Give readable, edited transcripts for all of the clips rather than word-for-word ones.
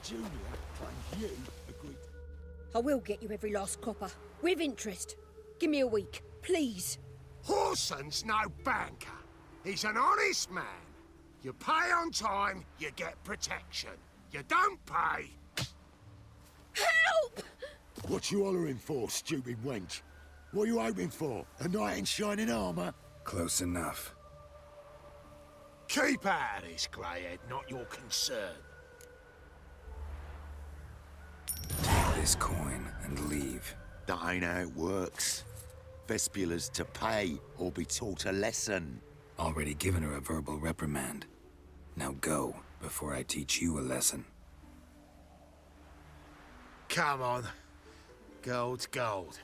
Junior claims you agreed. I will get you every last copper, with interest. Give me a week, please. Horson's no banker. He's an honest man. You pay on time, you get protection. You don't pay... Help! What you hollering for, stupid wench? What you hoping for? A knight in shining armour? Close enough. Keep out of this, greyhead, not your concern. Take this coin and leave. That ain't how it works. Vespula's to pay or be taught a lesson. Already given her a verbal reprimand. Now go, before I teach you a lesson. Come on. Gold's gold.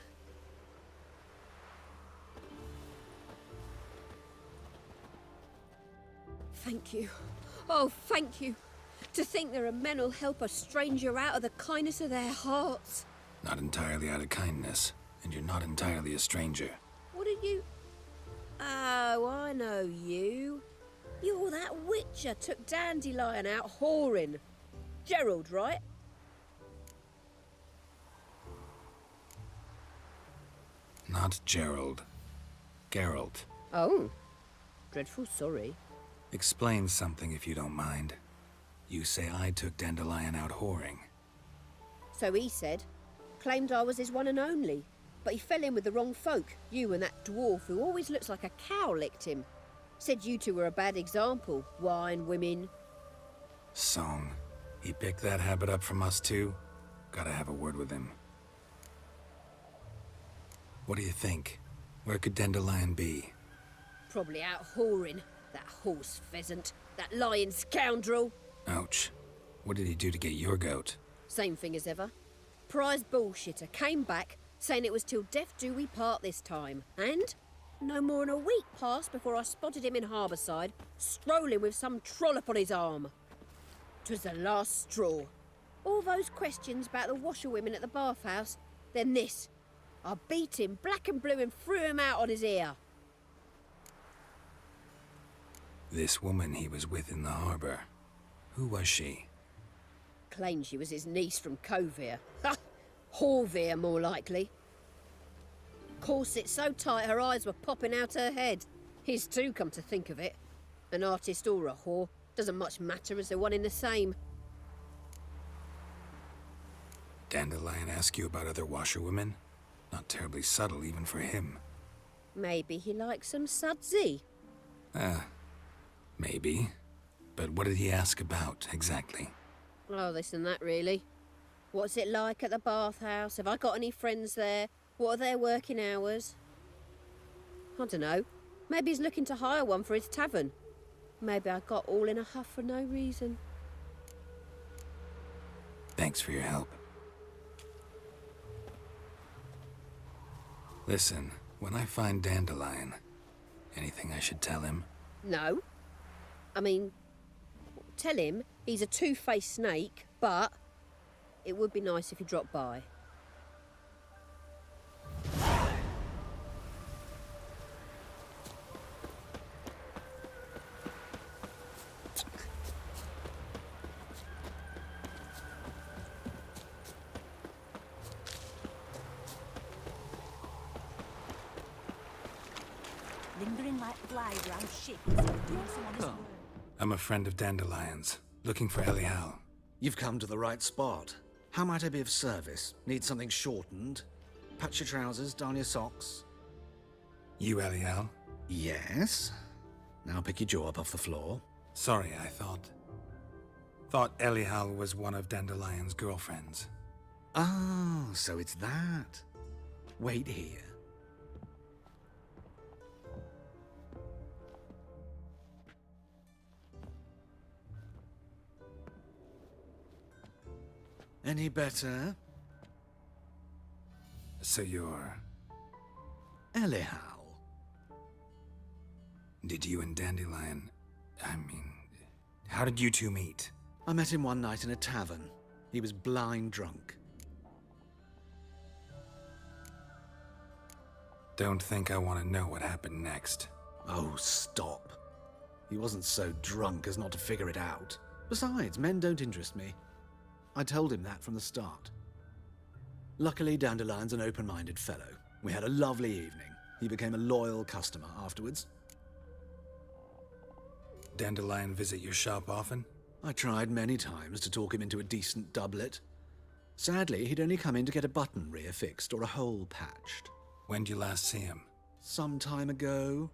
Thank you. Oh, thank you. To think there are men who'll help a stranger out of the kindness of their hearts. Not entirely out of kindness, and you're not entirely a stranger. What are you... Oh, I know you. You're that witcher took Dandelion out whoring. Gerald, right? Not Gerald. Geralt. Oh. Dreadful sorry. Explain something if you don't mind. You say I took Dandelion out whoring. So he said. Claimed I was his one and only. But he fell in with the wrong folk. You and that dwarf who always looks like a cow licked him. Said you two were a bad example. Wine, women. Song. He picked that habit up from us too? Gotta have a word with him. What do you think? Where could Dandelion be? Probably out whoring. That horse pheasant. That lying scoundrel. Ouch. What did he do to get your goat? Same thing as ever. Prize bullshitter came back, saying it was till death do we part this time. And no more than a week passed before I spotted him in Harbourside, strolling with some trollop on his arm. 'Twas the last straw. All those questions about the washerwomen at the bathhouse, then this. I beat him black and blue and threw him out on his ear. This woman he was with in the harbour. Who was she? Claimed she was his niece from Kovir. Ha! Horvir, more likely. Corset so tight her eyes were popping out her head. His too, come to think of it. An artist or a whore. Doesn't much matter as they're one in the same. Dandelion ask you about other washerwomen? Not terribly subtle even for him. Maybe he likes some sudsy. Maybe. But what did he ask about, exactly? Oh, this and that, really. What's it like at the bathhouse? Have I got any friends there? What are their working hours? I don't know. Maybe he's looking to hire one for his tavern. Maybe I got all in a huff for no reason. Thanks for your help. Listen, when I find Dandelion, anything I should tell him? No. I mean, tell him he's a two-faced snake, but it would be nice if he dropped by. Lingering like the glide around ships, doing some honest work. I'm a friend of Dandelion's, looking for Elial. You've come to the right spot. How might I be of service? Need something shortened? Patch your trousers, darn your socks? You, Elial? Yes. Now pick your jaw up off the floor. Sorry, I thought Elial was one of Dandelion's girlfriends. Oh, so it's that. Wait here. Any better? So you're... Elial. Did you and Dandelion... how did you two meet? I met him one night in a tavern. He was blind drunk. Don't think I want to know what happened next. Oh, stop. He wasn't so drunk as not to figure it out. Besides, men don't interest me. I told him that from the start. Luckily, Dandelion's an open-minded fellow. We had a lovely evening. He became a loyal customer afterwards. Dandelion visit your shop often? I tried many times to talk him into a decent doublet. Sadly, he'd only come in to get a button rear fixed or a hole patched. When did you last see him? Some time ago.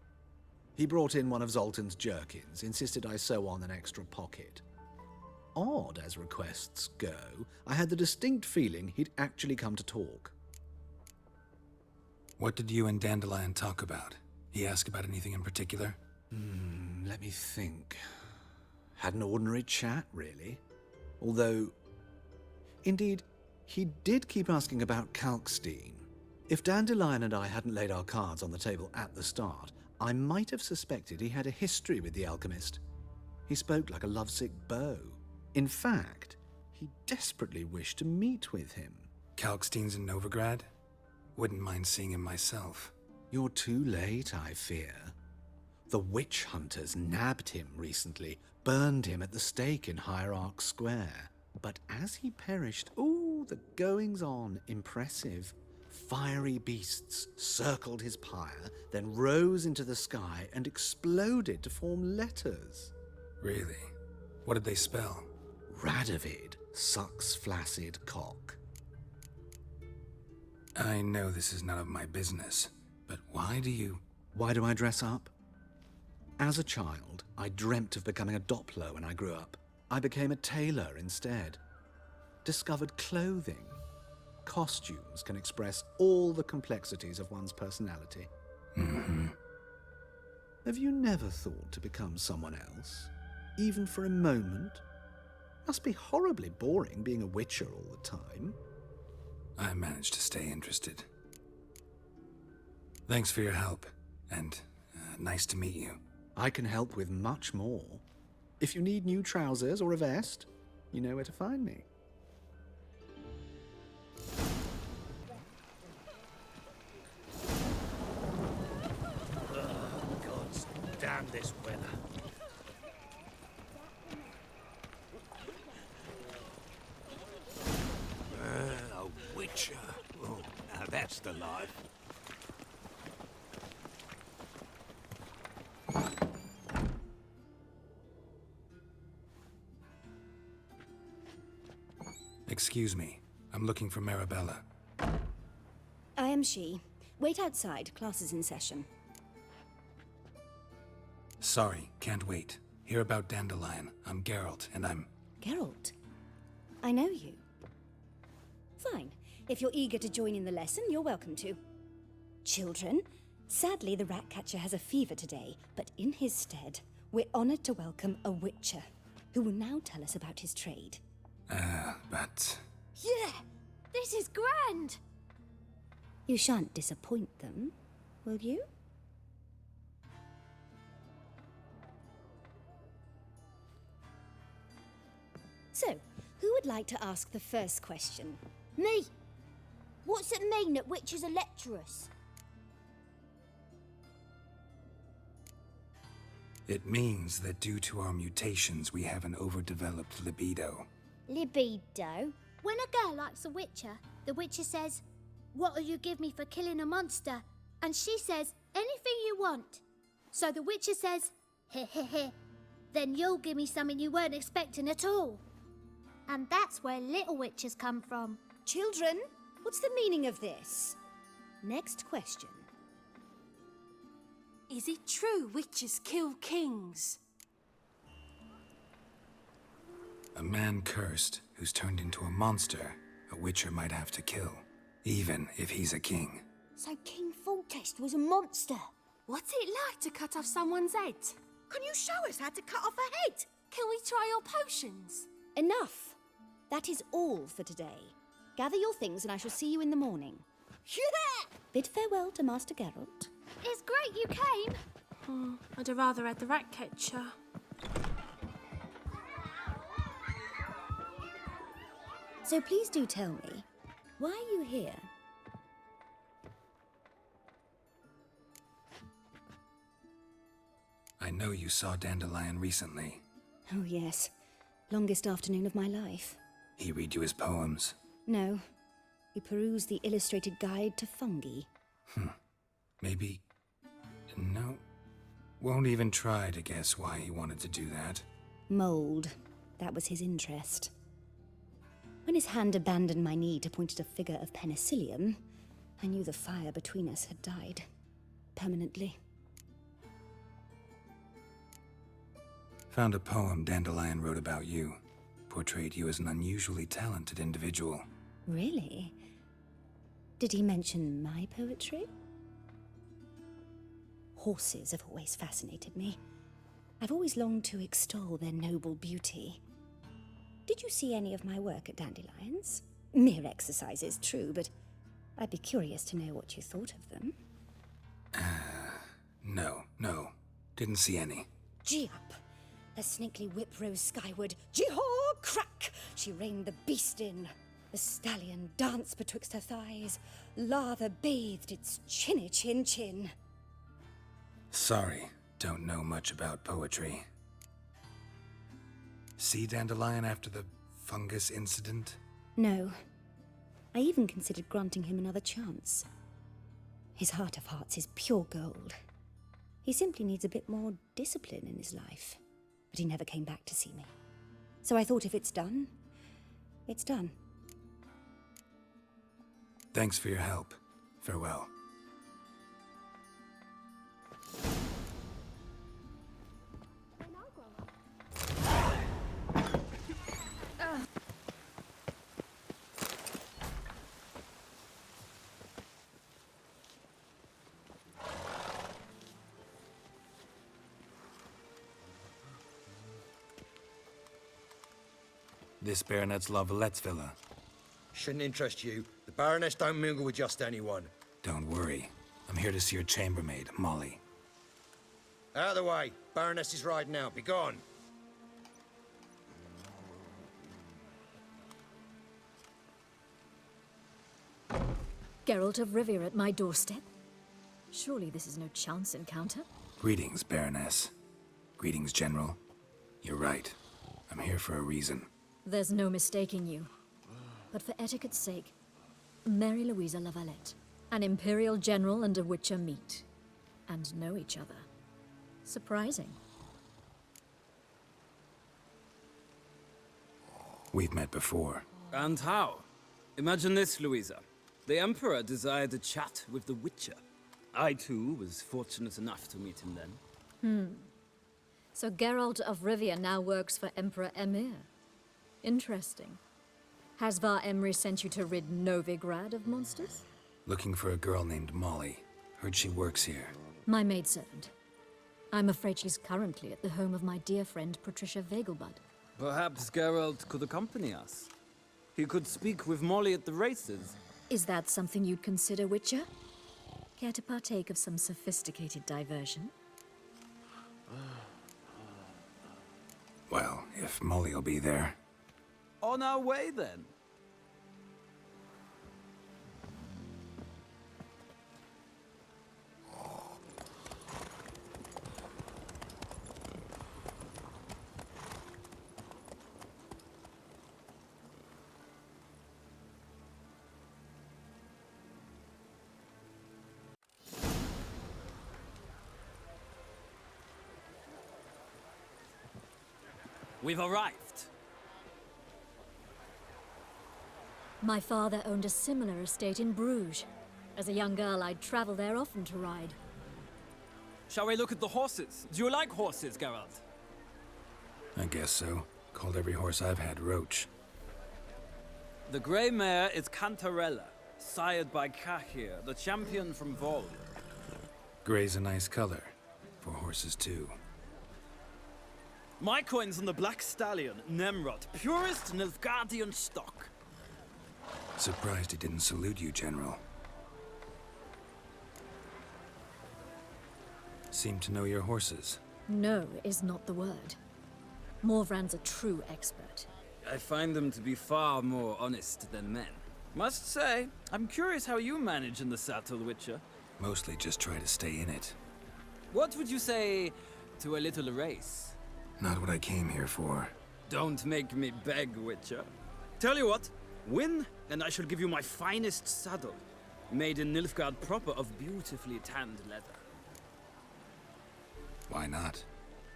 He brought in one of Zoltan's jerkins, insisted I sew on an extra pocket. Odd as requests go, I had the distinct feeling he'd actually come to talk. What did you and Dandelion talk about? He asked about anything in particular? Let me think. Had an ordinary chat, really. Although, indeed, he did keep asking about Kalkstein. If Dandelion and I hadn't laid our cards on the table at the start, I might have suspected he had a history with the alchemist. He spoke like a lovesick beau. In fact, he desperately wished to meet with him. Kalkstein's in Novigrad? Wouldn't mind seeing him myself. You're too late, I fear. The witch hunters nabbed him recently, burned him at the stake in Hierarch Square. But as he perished, ooh, the goings-on, impressive. Fiery beasts circled his pyre, then rose into the sky and exploded to form letters. Really? What did they spell? Radovid sucks flaccid cock. I know this is none of my business, but why do I dress up? As a child, I dreamt of becoming a Doppler when I grew up. I became a tailor instead. Discovered clothing. Costumes can express all the complexities of one's personality. Have you never thought to become someone else? Even for a moment? Must be horribly boring being a witcher all the time. I managed to stay interested. Thanks for your help, and nice to meet you. I can help with much more. If you need new trousers or a vest, you know where to find me. Gods, damn this weather. A witcher. Oh, now that's the life. Excuse me. I'm looking for Marabella. I am she. Wait outside. Class is in session. Sorry, can't wait. Hear about Dandelion. I'm Geralt, and I'm... Geralt? I know you. Fine. If you're eager to join in the lesson, you're welcome to. Children, sadly the Ratcatcher has a fever today, but in his stead, we're honored to welcome a witcher, who will now tell us about his trade. But... Yeah, this is grand. You shan't disappoint them, will you? So, who would like to ask the first question? Me. What's it mean that witches are lecturers? It means that due to our mutations, we have an overdeveloped libido. Libido? When a girl likes a witcher, the witcher says, "What'll you give me for killing a monster?" And she says, "Anything you want." So the witcher says, "Heh heh heh. Then you'll give me something you weren't expecting at all." And that's where little witches come from. Children, what's the meaning of this? Next question. Is it true witches kill kings? A man cursed who's turned into a monster, a witcher might have to kill, even if he's a king. So King Foltest was a monster. What's it like to cut off someone's head? Can you show us how to cut off a head? Can we try your potions? Enough. That is all for today. Gather your things and I shall see you in the morning. Yeah! Bid farewell to Master Geralt. It's great you came. I'd have rather had the Ratcatcher. So please do tell me, why are you here? I know you saw Dandelion recently. Oh yes, longest afternoon of my life. He read you his poems? No. He perused the illustrated guide to fungi. Maybe... No. Won't even try to guess why he wanted to do that. Mold. That was his interest. When his hand abandoned my knee to point at a figure of penicillium, I knew the fire between us had died. Permanently. Found a poem Dandelion wrote about you. Portrayed you as an unusually talented individual. Really? Did he mention my poetry? Horses have always fascinated me. I've always longed to extol their noble beauty. Did you see any of my work at Dandelion's? Mere exercises, true, but I'd be curious to know what you thought of them. No. Didn't see any. Gee up! Her snakely whip rose skyward. Jee-haw! Crack! She reined the beast in. The stallion danced betwixt her thighs. Lather bathed its chinny chin. Sorry, don't know much about poetry. See Dandelion after the fungus incident? No. I even considered granting him another chance. His heart of hearts is pure gold. He simply needs a bit more discipline in his life. But he never came back to see me. So I thought if it's done, it's done. Thanks for your help. Farewell. This Baronet's La Vallette's villa. Shouldn't interest you. The Baroness don't mingle with just anyone. Don't worry. I'm here to see your chambermaid, Molly. Out of the way. Baroness is riding out. Be gone. Geralt of Rivia at my doorstep? Surely this is no chance encounter? Greetings, Baroness. Greetings, General. You're right. I'm here for a reason. There's no mistaking you. But for etiquette's sake, Mary Louisa La Valette, an Imperial General and a Witcher meet, and know each other. Surprising. We've met before. And how? Imagine this, Louisa. The Emperor desired a chat with the Witcher. I, too, was fortunate enough to meet him then. So Geralt of Rivia now works for Emperor Emir. Interesting. Has Var Emry sent you to rid Novigrad of monsters? Looking for a girl named Molly. Heard she works here. My maidservant. I'm afraid she's currently at the home of my dear friend Patricia Vegelbud. Perhaps Geralt could accompany us. He could speak with Molly at the races. Is that something you'd consider, Witcher? Care to partake of some sophisticated diversion? Well, if Molly'll be there. On our way, then. We've arrived. My father owned a similar estate in Bruges. As a young girl, I'd travel there often to ride. Shall we look at the horses? Do you like horses, Geralt? I guess so. Called every horse I've had Roach. The grey mare is Cantarella, sired by Jaskier, the champion from Vol. Gray's a nice color. For horses, too. My coin's on the black stallion, Nemrod, purest Nilfgaardian stock. Surprised he didn't salute you, General. Seem to know your horses. No is not the word. Morvran's a true expert. I find them to be far more honest than men. Must say, I'm curious how you manage in the saddle, Witcher. Mostly just try to stay in it. What would you say to a little race? Not what I came here for. Don't make me beg, Witcher. Tell you what, win, and I shall give you my finest saddle. Made in Nilfgaard proper of beautifully tanned leather. Why not?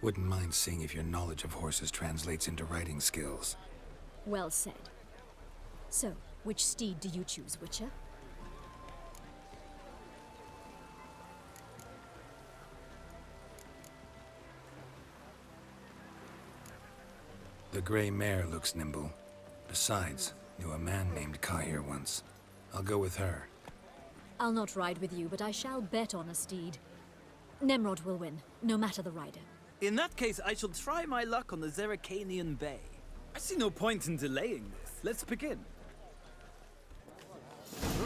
Wouldn't mind seeing if your knowledge of horses translates into riding skills. Well said. So, which steed do you choose, Witcher? The gray mare looks nimble. Besides, knew a man named Jaskier once. I'll go with her. I'll not ride with you, but I shall bet on a steed. Nemrod will win, no matter the rider. In that case, I shall try my luck on the Zeracanian Bay. I see no point in delaying this. Let's begin.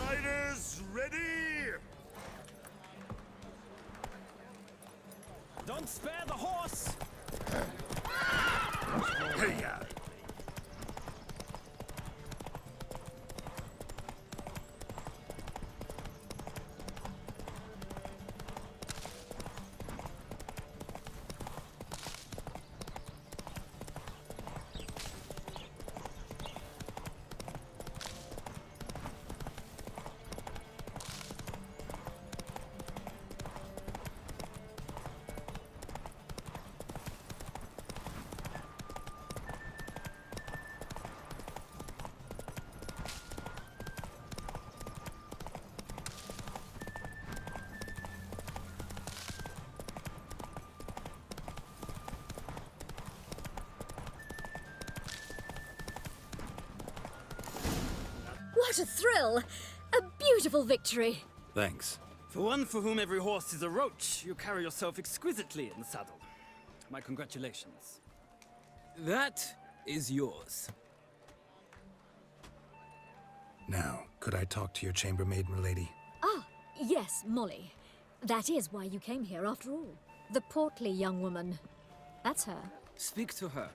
Riders, ready! Don't spare the horse! Here. What a thrill! A beautiful victory! Thanks. For one for whom every horse is a roach, you carry yourself exquisitely in the saddle. My congratulations. That is yours. Now, could I talk to your chambermaid, milady? Ah, yes, Molly. That is why you came here after all. The portly young woman. That's her. Speak to her.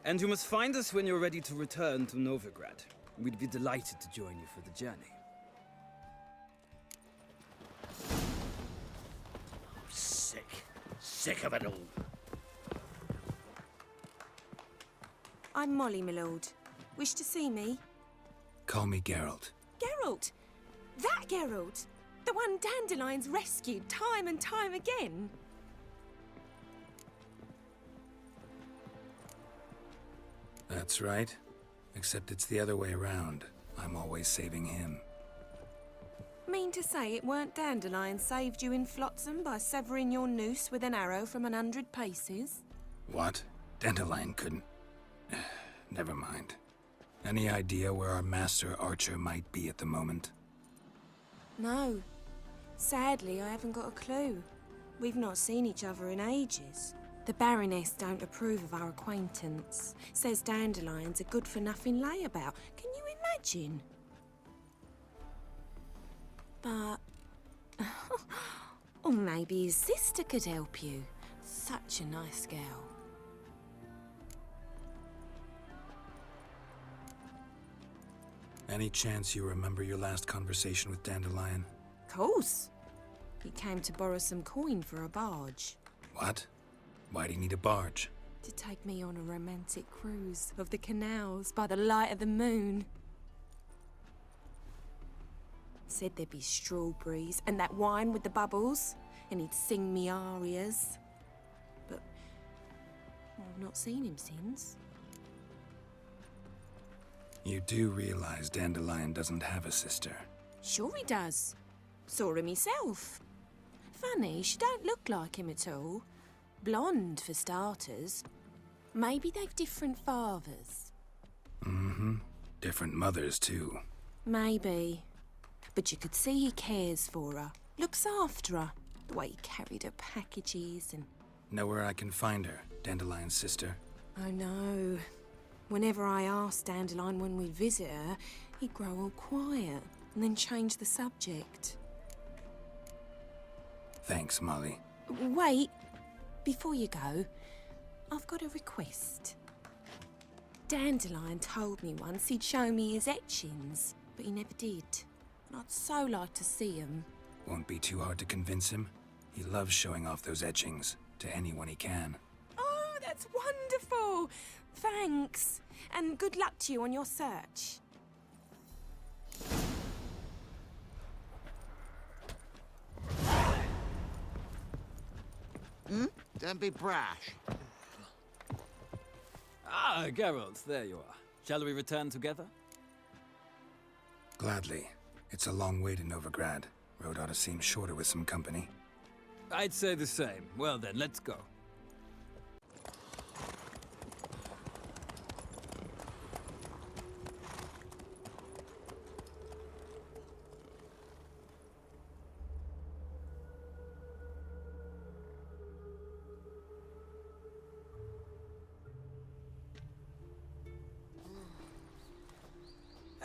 And you must find us when you're ready to return to Novigrad. We'd be delighted to join you for the journey. Sick of it all. I'm Molly, my lord. Wish to see me? Call me Geralt. Geralt! That Geralt! The one Dandelion's rescued time and time again! That's right. Except it's the other way around. I'm always saving him. Mean to say it weren't Dandelion saved you in Flotsam by severing your noose with an arrow from 100 paces? What? Dandelion couldn't... Never mind. Any idea where our master archer might be at the moment? No. Sadly, I haven't got a clue. We've not seen each other in ages. The Baroness don't approve of our acquaintance. Says Dandelion's a good-for-nothing layabout. Can you imagine? But... or maybe his sister could help you. Such a nice girl. Any chance you remember your last conversation with Dandelion? Course. He came to borrow some coin for a barge. What? Why do you need a barge? To take me on a romantic cruise of the canals by the light of the moon. Said there'd be strawberries and that wine with the bubbles, and he'd sing me arias. But I've not seen him since. You do realize Dandelion doesn't have a sister? Sure he does. Saw him myself. Funny, she don't look like him at all. Blonde, for starters. Maybe they've different fathers. Mm-hmm. Different mothers, too. Maybe. But you could see he cares for her. Looks after her. The way he carried her packages and... Know where I can find her, Dandelion's sister? I know. Whenever I asked Dandelion when we'd visit her, he'd grow all quiet and then change the subject. Thanks, Molly. Wait. Before you go, I've got a request. Dandelion told me once he'd show me his etchings, but he never did. And I'd so like to see them. Won't be too hard to convince him. He loves showing off those etchings to anyone he can. Oh, that's wonderful! Thanks. and good luck to you on your search. Don't be brash. Ah, Geralt, there you are. Shall we return together? Gladly. It's a long way to Novigrad. Road ought to seem shorter with some company. I'd say the same. Well then, let's go.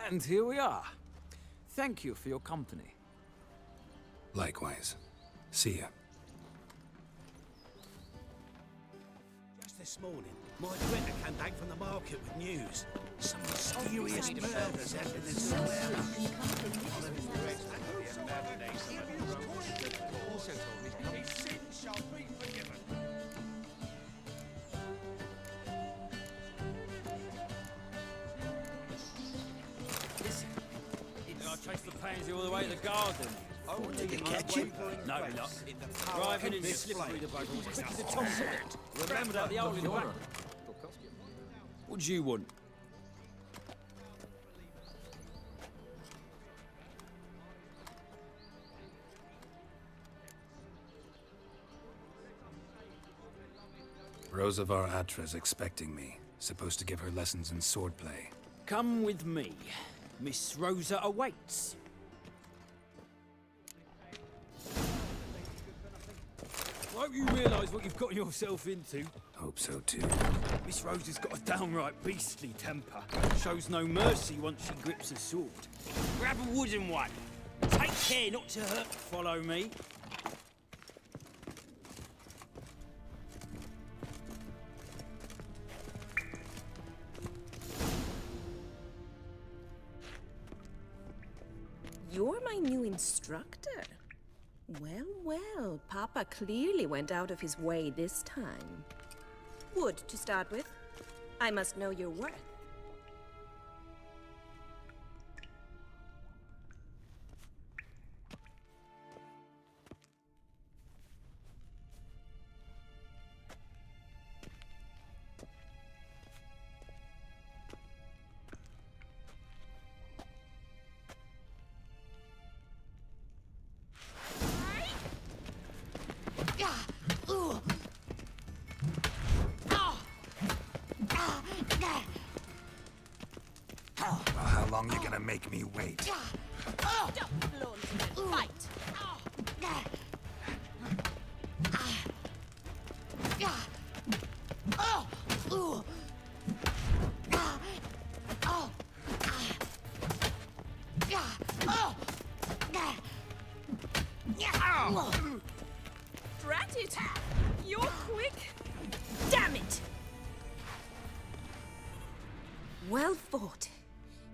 And here we are. Thank you for your company. Likewise. See ya. Just this morning, my printer came back from the market with news. Some mysterious murders happening in somewhere. Also told me his sins shall be forgiven. I traced the pansy all the way to the garden. Oh, did you catch him? No luck. Driving and slippery the bugger was quick as a tomcat. Remembered out the hole in the back. What do you want? Rosavar Atra's expecting me. Supposed to give her lessons in swordplay. Come with me. Miss Rosa awaits. I hope you realise what you've got yourself into. Hope so too. Miss Rosa's got a downright beastly temper. Shows no mercy once she grips a sword. Grab a wooden one. Take care not to hurt. Follow me. You're my new instructor. Well, well, Papa clearly went out of his way this time. Wood, to start with. I must know your worth. How long you gonna make me wait? Don't flaunt and fight! Drat it! You're quick! Damn it! Well fought.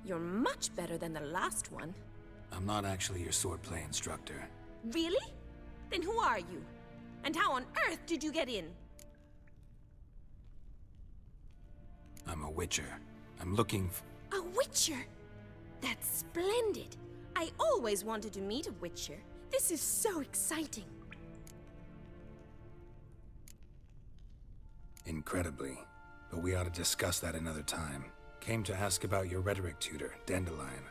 You're much better than the last one. I'm not actually your swordplay instructor. Really? Then who are you? And how on earth did you get in? I'm a witcher. I'm looking for... A witcher? That's splendid. I always wanted to meet a witcher. This is so exciting. Incredibly. But we ought to discuss that another time. Came to ask about your rhetoric tutor, Dandelion.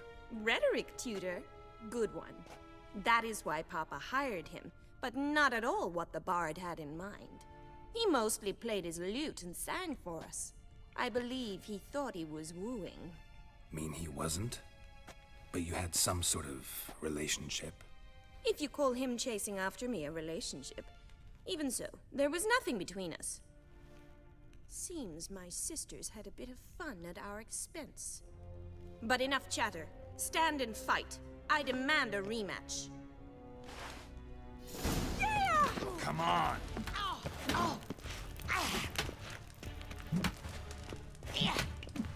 Rhetoric tutor? Good one. That is why Papa hired him, but not at all what the bard had in mind. He mostly played his lute and sang for us. I believe he thought he was wooing. Mean he wasn't? But you had some sort of relationship? If you call him chasing after me a relationship. Even so, there was nothing between us. Seems my sisters had a bit of fun at our expense. But enough chatter. Stand and fight. I demand a rematch. Yeah! Come on!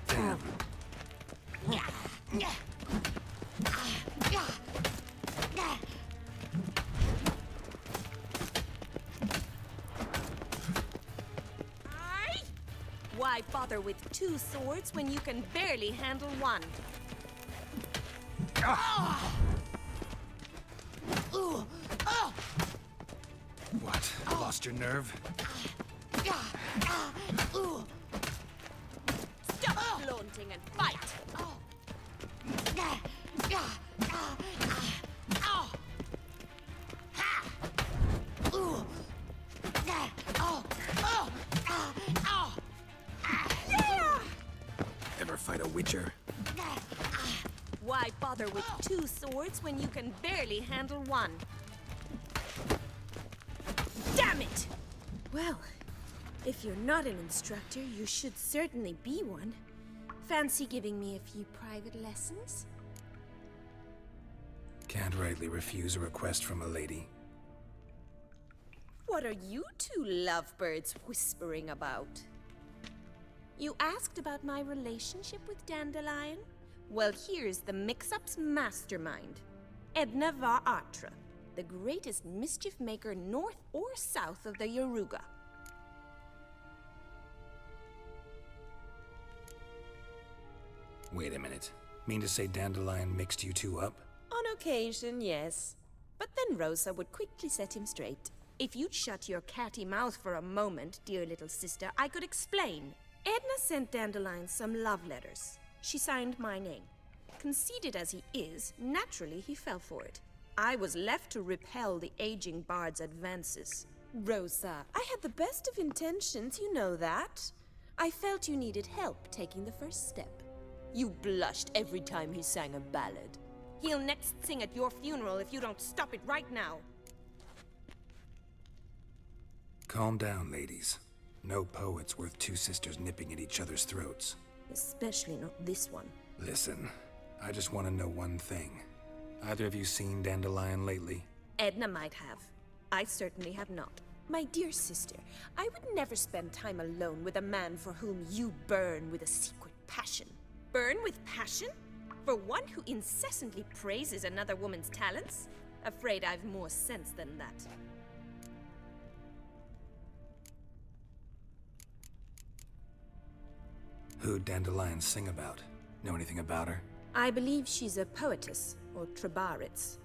Damn. Why bother bother with 2 swords when you can barely handle one? What? Lost your nerve? Stop flaunting and fight! Ever fight a witcher? Why bother with 2 swords when you can barely handle one? Damn it! Well, if you're not an instructor, you should certainly be one. Fancy giving me a few private lessons? Can't rightly refuse a request from a lady. What are you 2 lovebirds whispering about? You asked about my relationship with Dandelion? Well, here's the mix-up's mastermind. Edna var Atra, the greatest mischief maker north or south of the Yaruga. Wait a minute. Mean to say Dandelion mixed you two up? On occasion, yes. But then Rosa would quickly set him straight. If you'd shut your catty mouth for a moment, dear little sister, I could explain. Edna sent Dandelion some love letters. She signed my name. Conceited as he is, naturally he fell for it. I was left to repel the aging bard's advances. Rosa, I had the best of intentions, you know that. I felt you needed help taking the first step. You blushed every time he sang a ballad. He'll next sing at your funeral if you don't stop it right now. Calm down, ladies. No poet's worth 2 sisters nipping at each other's throats. Especially not this one. Listen, I just want to know one thing. Either of you seen Dandelion lately? Edna might have. I certainly have not. My dear sister, I would never spend time alone with a man for whom you burn with a secret passion. Burn with passion? For one who incessantly praises another woman's talents? Afraid I've more sense than that. Who'd Dandelion sing about? Know anything about her? I believe she's a poetess, or Trebaritz.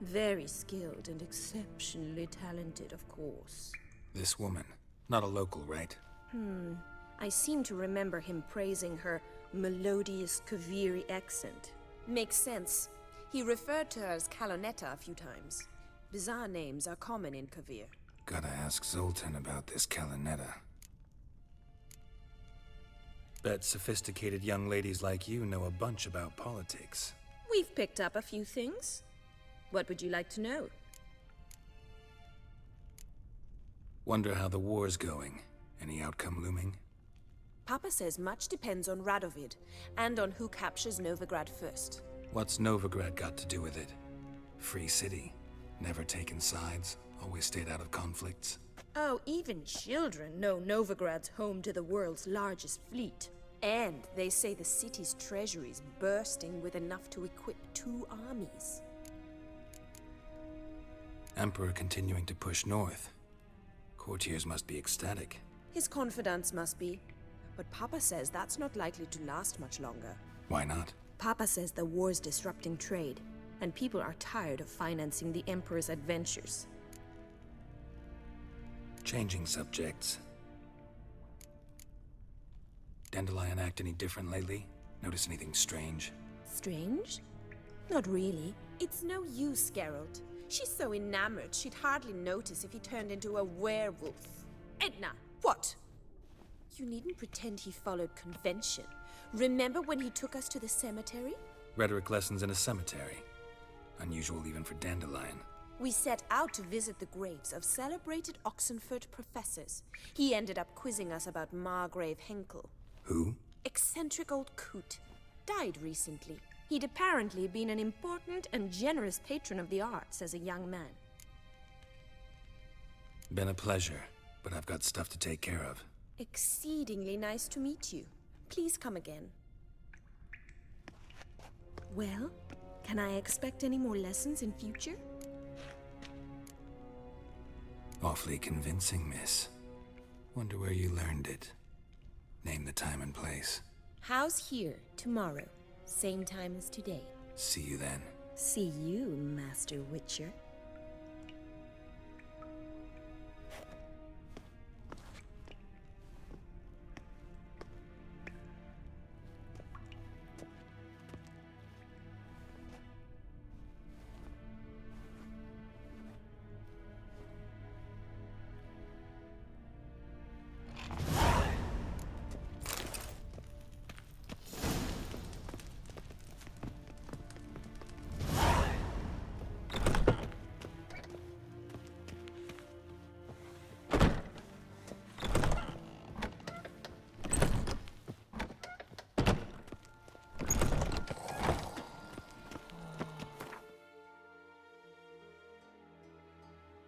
Very skilled and exceptionally talented, of course. This woman. Not a local, right? I seem to remember him praising her melodious Kaviri accent. Makes sense. He referred to her as Kalonetta a few times. Bizarre names are common in Kavir. Gotta ask Zoltan about this Kalonetta. Bet sophisticated young ladies like you know a bunch about politics. We've picked up a few things. What would you like to know? Wonder how the war's going. Any outcome looming? Papa says much depends on Radovid, and on who captures Novigrad first. What's Novigrad got to do with it? Free city. Never taken sides. Always stayed out of conflicts. Oh, even children know Novigrad's home to the world's largest fleet. And they say the city's treasury's bursting with enough to equip 2 armies. Emperor continuing to push north. Courtiers must be ecstatic. His confidants must be. But Papa says that's not likely to last much longer. Why not? Papa says the war's disrupting trade, and people are tired of financing the Emperor's adventures. Changing subjects. Dandelion act any different lately? Notice anything strange? Strange? Not really. It's no use, Geralt. She's so enamored she'd hardly notice if he turned into a werewolf. Edna! What? You needn't pretend he followed convention. Remember when he took us to the cemetery? Rhetoric lessons in a cemetery. Unusual even for Dandelion. We set out to visit the graves of celebrated Oxenford professors. He ended up quizzing us about Margrave Henkel. Who? Eccentric old coot. Died recently. He'd apparently been an important and generous patron of the arts as a young man. Been a pleasure, but I've got stuff to take care of. Exceedingly nice to meet you. Please come again. Well, can I expect any more lessons in future? Awfully convincing, miss. Wonder where you learned it. Name the time and place. House here, tomorrow. Same time as today. See you then. See you, Master Witcher.